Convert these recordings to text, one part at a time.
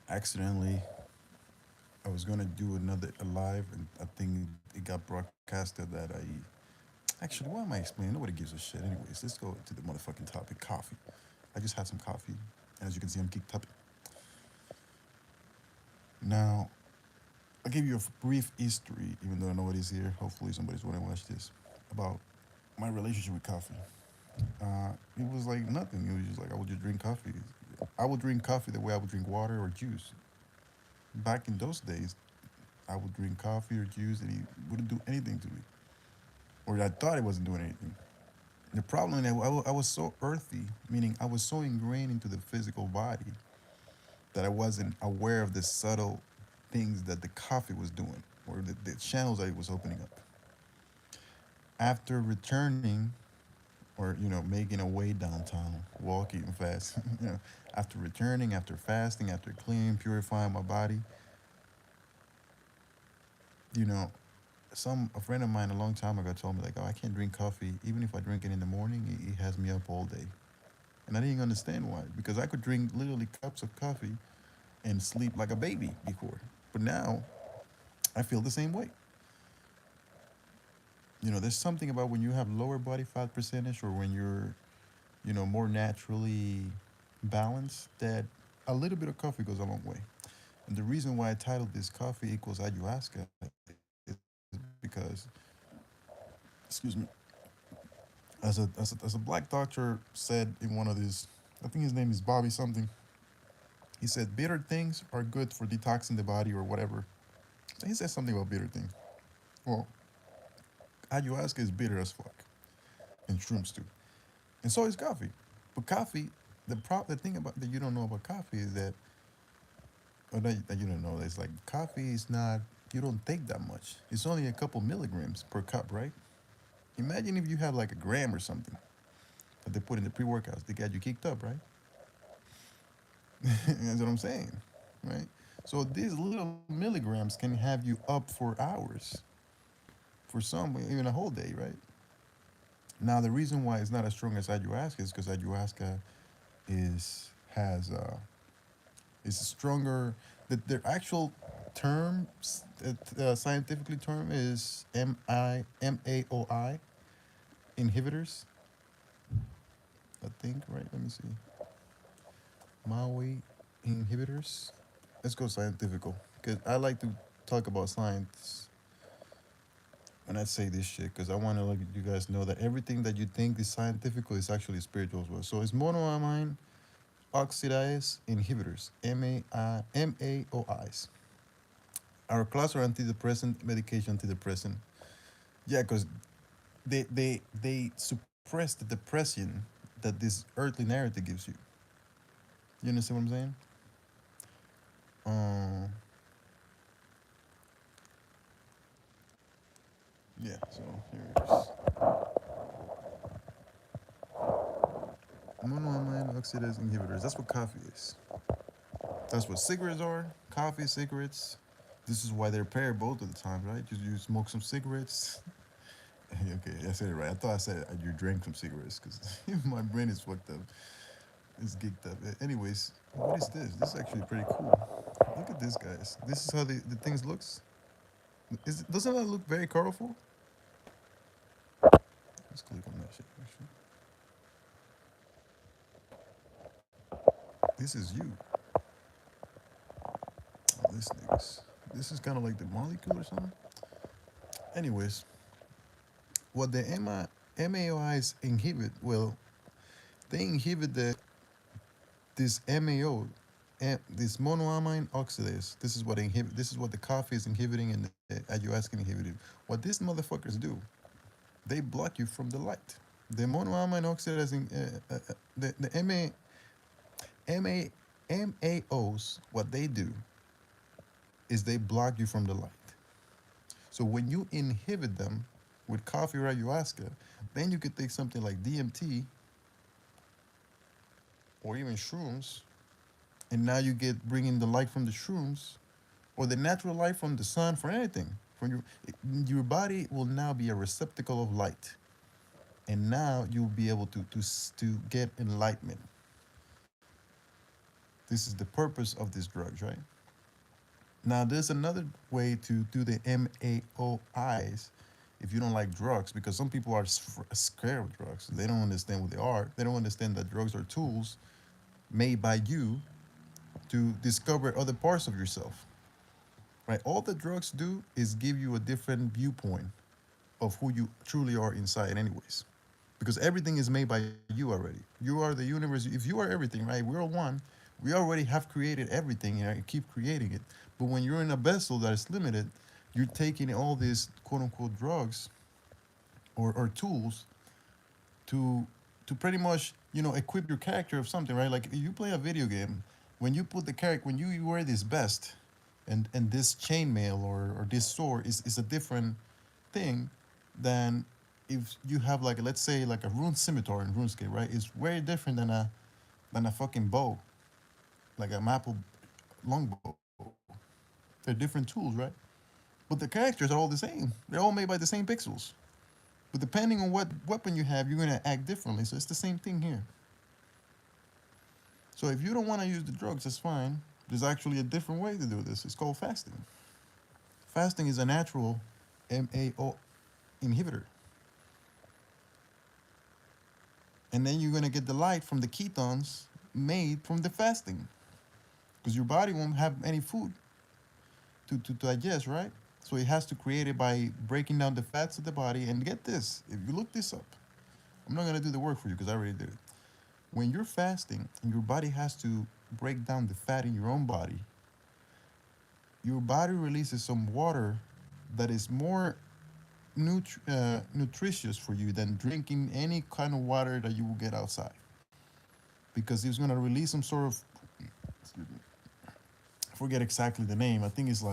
accidentally I was gonna do another a live, and I think it got broadcasted that I actually, why am I explaining? Nobody gives a shit. Anyways, let's go to the motherfucking topic. Coffee. I just had some coffee. As you can see, I'm geeked up. Now, I'll give you a brief history, even though nobody's here. Hopefully, somebody's going to watch this about my relationship with coffee. It was like nothing. It was just like I would just drink coffee. I would drink coffee the way I would drink water or juice. Back in those days, I would drink coffee or juice, and it wouldn't do anything to me, or I thought it wasn't doing anything. The problem is that I was so earthy, meaning I was so ingrained into the physical body that I wasn't aware of the subtle things that the coffee was doing or the channels that it was opening up. After returning or making a way downtown, walking fast, after returning, after fasting, after cleaning, purifying my body, you know, some a friend of mine a long time ago told me like, oh, I can't drink coffee even if I drink it in the morning. It has me up all day, and I didn't understand why because I could drink literally cups of coffee and sleep like a baby before, but now I feel the same way. There's something about when you have lower body fat percentage or when you're, more naturally balanced that a little bit of coffee goes a long way. And the reason why I titled this Coffee Equals Ayahuasca is because, excuse me, as a black doctor said in one of these, I think his name is Bobby something. He said bitter things are good for detoxing the body or whatever. He said something about bitter things. Well, ayahuasca is bitter as fuck, and shrooms too, and so is coffee. But coffee, the thing about that you don't know about coffee is that, or that you don't know, is like coffee is not. You don't take that much. It's only a couple milligrams per cup, right? Imagine if you have like a gram or something that they put in the pre-workouts. They got you kicked up, right? That's what I'm saying, right? So these little milligrams can have you up for hours, for some even a whole day, right? Now the reason why it's not as strong as ayahuasca is because ayahuasca has is stronger. The actual term, scientifically term is MAOI inhibitors. I think, right? Let me see. Maui inhibitors. Let's go scientifical because I like to talk about science when I say this shit because I want to let you guys know that everything that you think is scientific is actually spiritual as well. So it's monoamine oxidase inhibitors, MAOIs. Our class are antidepressant medication antidepressant. Yeah, because they suppress the depression that this earthly narrative gives you. You understand what I'm saying? Um, yeah. So here it is. Monoamine oxidase inhibitors. That's what coffee is. That's what cigarettes are. Coffee, cigarettes. This is why they're paired both of the time, right? You smoke some cigarettes. Okay, I said it right. I thought I said you drank some cigarettes because my brain is fucked up. It's geeked up. Anyways, what is this? This is actually pretty cool. Look at this, guys. This is how the things looks. Doesn't that look very colorful? Let's click on that shit. Actually, this is you. Oh, this niggas. This is kind of like the molecule or something. Anyways, what the MAOIs inhibit? Well, they inhibit this MAO, this monoamine oxidase. This is what inhibit. This is what the coffee is inhibiting and the ayahuasca inhibiting. What these motherfuckers do, they block you from the light. The monoamine oxidase, the MAOs, what they do is they block you from the light. So when you inhibit them with coffee or ayahuasca, then you could take something like DMT or even shrooms, and now you get bringing the light from the shrooms or the natural light from the sun for anything. From your body will now be a receptacle of light, and now you'll be able to get enlightenment. This is the purpose of these drugs, right? Now, there's another way to do the MAOIs if you don't like drugs, because some people are scared of drugs. They don't understand what they are. They don't understand that drugs are tools made by you to discover other parts of yourself, right? All the drugs do is give you a different viewpoint of who you truly are inside, anyways. Because everything is made by you already. You are the universe. If you are everything, right? We're one. We already have created everything and keep creating it. But when you're in a vessel that is limited, you're taking all these quote unquote drugs or tools to pretty much equip your character of something, right? Like if you play a video game, when you put the character, when you wear this vest and this chainmail or this sword is a different thing than if you have, like, let's say, like a rune scimitar in RuneScape, right? It's very different than a fucking bow, like a maple longbow. They're different tools, right? But the characters are all the same. They're all made by the same pixels. But depending on what weapon you have, you're gonna act differently. So it's the same thing here. So if you don't want to use the drugs, that's fine. There's actually a different way to do this. It's called fasting. Fasting is a natural MAO inhibitor. And then you're gonna get the light from the ketones made from the fasting. Because your body won't have any food to digest, right? So it has to create it by breaking down the fats of the body. And get this, if you look this up, I'm not gonna do the work for you because I already did it. When you're fasting and your body has to break down the fat in your own body, your body releases some water that is more nutritious for you than drinking any kind of water that you will get outside. Because it's going to release some sort of, excuse me, I forget exactly the name. I think it's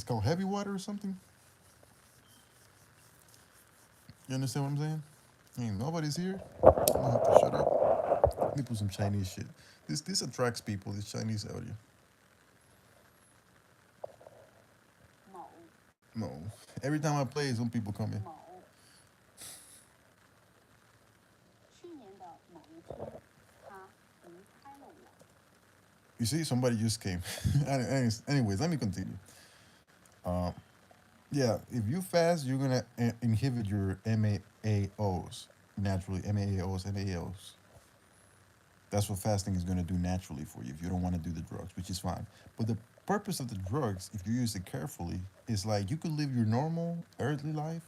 called heavy water or something. You understand what I'm saying? Nobody's here. I'm gonna have to shut up. Let me put some Chinese shit. This attracts people. This Chinese audio. No. Every time I play, some people come in. You see, somebody just came. Anyways, let me continue. Uh, yeah, if you fast, you're gonna inhibit your MAOs naturally. MAOs. That's what fasting is gonna do naturally for you if you don't want to do the drugs, which is fine. But the purpose of the drugs, if you use it carefully, is like you could live your normal earthly life,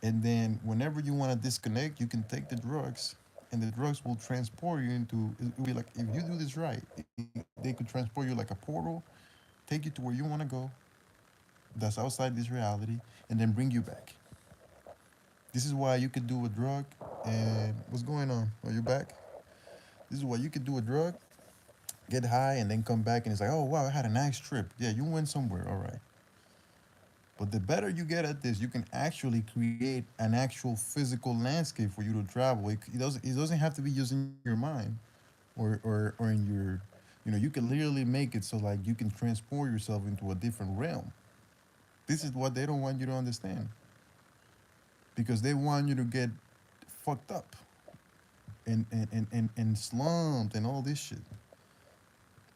and then whenever you want to disconnect, you can take the drugs, and the drugs will transport you into. It will be like if you do this right, they could transport you like a portal, take you to where you want to go. That's outside this reality, and then bring you back. This is why you could do a drug. And what's going on? Are you back? This is why you could do a drug, get high, and then come back, and it's like, oh wow, I had a nice trip. Yeah, you went somewhere, all right. But the better you get at this, you can actually create an actual physical landscape for you to travel. It doesn't have to be using your mind or in your, you can literally make it so like you can transport yourself into a different realm. This is what they don't want you to understand, because they want you to get fucked up and slumped and all this shit.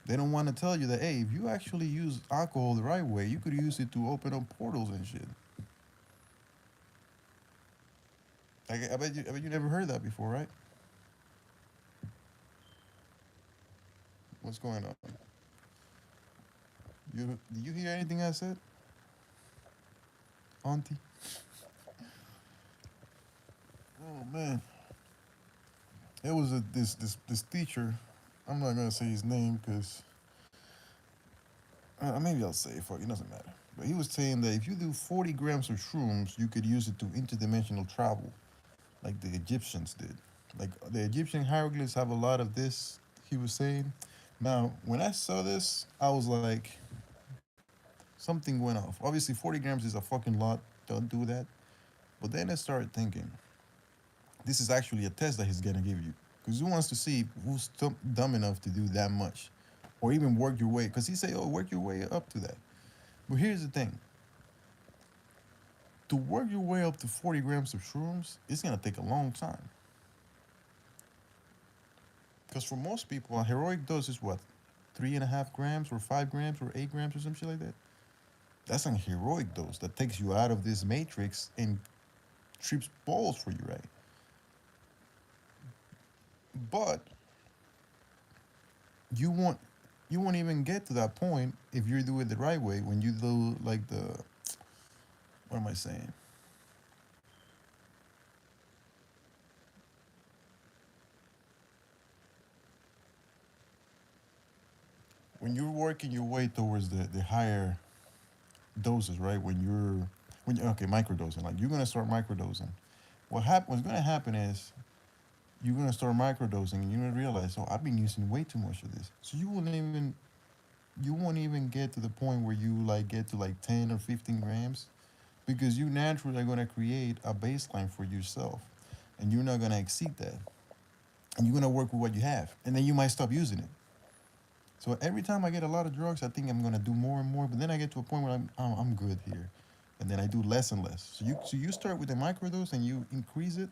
They don't want to tell you that, hey, if you actually use alcohol the right way, you could use it to open up portals and shit. I bet you never heard that before, right? What's going on? Did you hear anything I said, Auntie? Oh man, it was this teacher. I'm not gonna say his name because maybe I'll say it. Fuck, it doesn't matter. But he was saying that if you do 40 grams of shrooms, you could use it to interdimensional travel, like the Egyptians did. Like the Egyptian hieroglyphs have a lot of this. He was saying. Now, when I saw this, I was like, something went off. Obviously, 40 grams is a fucking lot. Don't do that. But then I started thinking, this is actually a test that he's gonna give you, because he wants to see who's dumb enough to do that much, or even work your way. Because he say, "Oh, work your way up to that." But here's the thing: to work your way up to 40 grams of shrooms, it's gonna take a long time. Because for most people, a heroic dose is what, 3.5 grams or 5 grams or 8 grams or some shit like that. That's an heroic dose that takes you out of this matrix and trips balls for you, right? But you won't you won't even get to that point if you do it the right way. When you do like the, what am I saying? When you're working your way towards the higher doses, right? When you okay, microdosing, like you're gonna start microdosing. What's gonna happen is you're gonna start microdosing and you're gonna realize, oh, I've been using way too much of this. So you won't even get to the point where you like get to like 10 or 15 grams, because you naturally are gonna create a baseline for yourself, and you're not gonna exceed that, and you're gonna work with what you have, and then you might stop using it. So every time I get a lot of drugs, I think I'm gonna do more and more, but then I get to a point where I'm good here, and then I do less and less. So you start with a microdose and you increase it.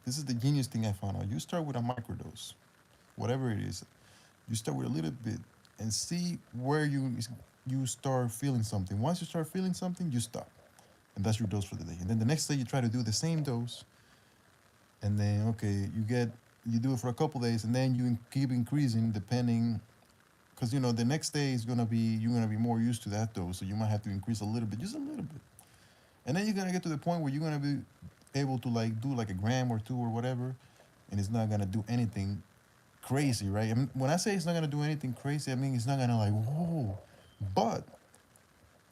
This is the genius thing I found out. You start with a microdose, whatever it is. You start with a little bit and see where you start feeling something. Once you start feeling something, you stop, and that's your dose for the day. And then the next day you try to do the same dose, and then okay, you do it for a couple days, and then you keep increasing depending, because the next day is gonna be you're gonna be more used to that dose, so you might have to increase a little bit, just a little bit, and then you're gonna get to the point where you're gonna be able to like do like a gram or two or whatever, and it's not gonna do anything crazy, right? I mean, when I say it's not gonna do anything crazy, I mean it's not gonna like whoa, but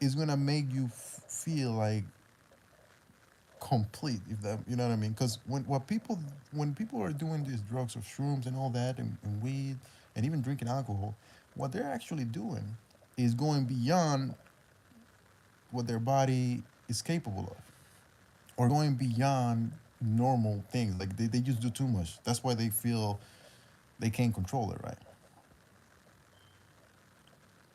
it's gonna make you feel like complete, if that, you know what I mean? Because when people are doing these drugs of shrooms and all that, and weed, and even drinking alcohol, what they're actually doing is going beyond what their body is capable of, or going beyond normal things. Like they just do too much. That's why they feel they can't control it, right?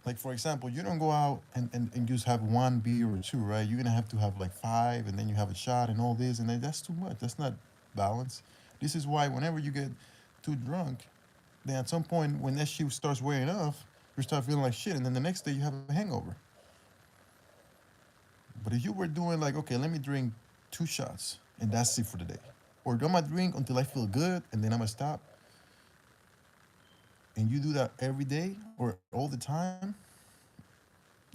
Like for example, you don't go out and just have one beer or two, right? You're gonna have to have like five, and then you have a shot and all this, and then that's too much. That's not balance. This is why whenever you get too drunk, then at some point when that shit starts wearing off, you start feeling like shit, and then the next day you have a hangover. But if you were doing like, okay, let me drink 2 shots and that's it for the day, or I'm gonna drink until I feel good and then I'm gonna stop, and you do that every day or all the time,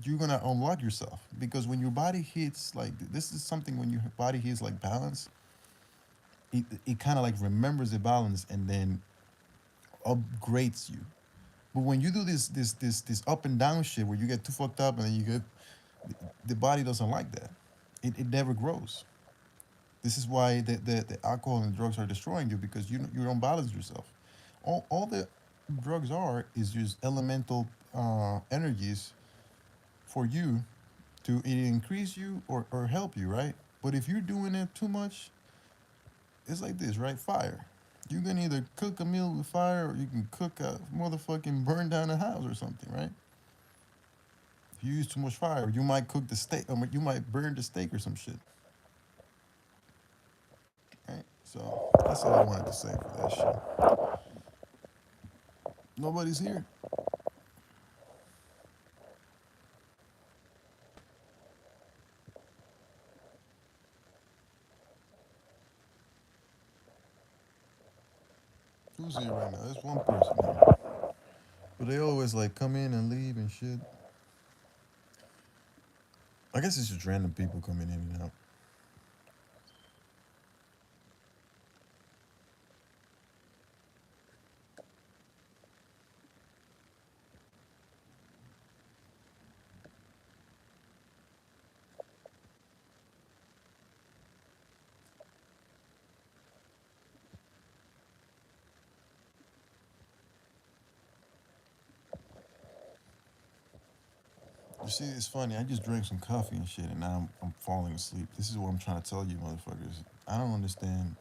you're gonna unlock yourself. Because when your body hits like this is something, when your body hits like balance, it kind of like remembers the balance and then upgrades you. But when you do this up and down shit where you get too fucked up and then you get, the body doesn't like that. It never grows. This is why the alcohol and drugs are destroying you, because you don't balance yourself. All the drugs are is just elemental energies for you to either increase you or help you, right? But if you're doing it too much, it's like this, right? Fire. You can either cook a meal with fire, or you can cook a motherfucking burn down a house or something, right? If you use too much fire, you might cook the steak, or you might burn the steak or some shit, right? So that's all I wanted to say for that shit. Nobody's here. Who's here right now? There's one person here, but they always like come in and leave and shit. I guess it's just random people coming in and out. You see, it's funny. I just drank some coffee and shit, and now I'm falling asleep. This is what I'm trying to tell you, motherfuckers. I don't understand.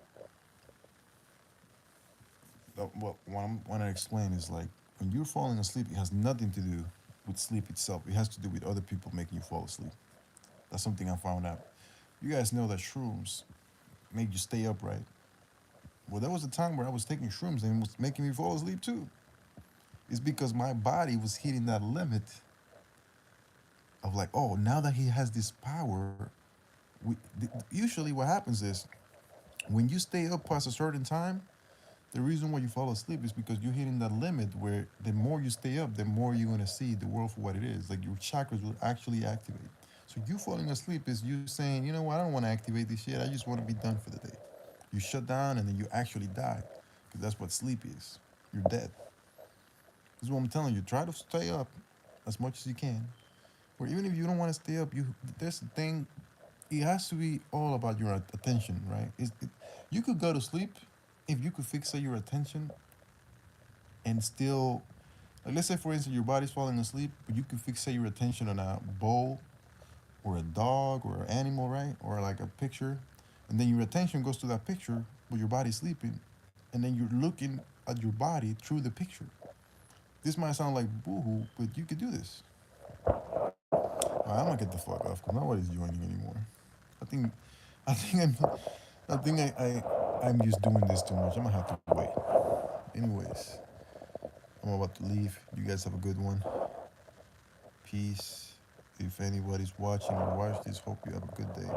What I want to explain is like, when you're falling asleep, it has nothing to do with sleep itself. It has to do with other people making you fall asleep. That's something I found out. You guys know that shrooms make you stay upright. Well, there was a time where I was taking shrooms and it was making me fall asleep too. It's because my body was hitting that limit of like, oh, now that he has this power, usually what happens is when you stay up past a certain time, the reason why you fall asleep is because you're hitting that limit where the more you stay up, the more you're gonna see the world for what it is. Like your chakras will actually activate. So you falling asleep is you saying, you know what, I don't want to activate this shit. I just want to be done for the day. You shut down and then you actually die, because that's what sleep is. You're dead. This is what I'm telling you. Try to stay up as much as you can. Or even if you don't want to stay up, you there's a thing. It has to be all about your attention, right? You could go to sleep if you could fixate your attention and still, like, let's say for instance your body's falling asleep, but you could fixate your attention on a bowl or a dog or an animal, right? Or like a picture, and then your attention goes to that picture, but your body's sleeping, and then you're looking at your body through the picture. This might sound like boohoo, but you could do this. All right, I'm gonna get the fuck off because nobody's joining anymore. I think, I think I'm just doing this too much. I'm gonna have to wait. Anyways, I'm about to leave. You guys have a good one. Peace. If anybody's watching or watch this, hope you have a good day.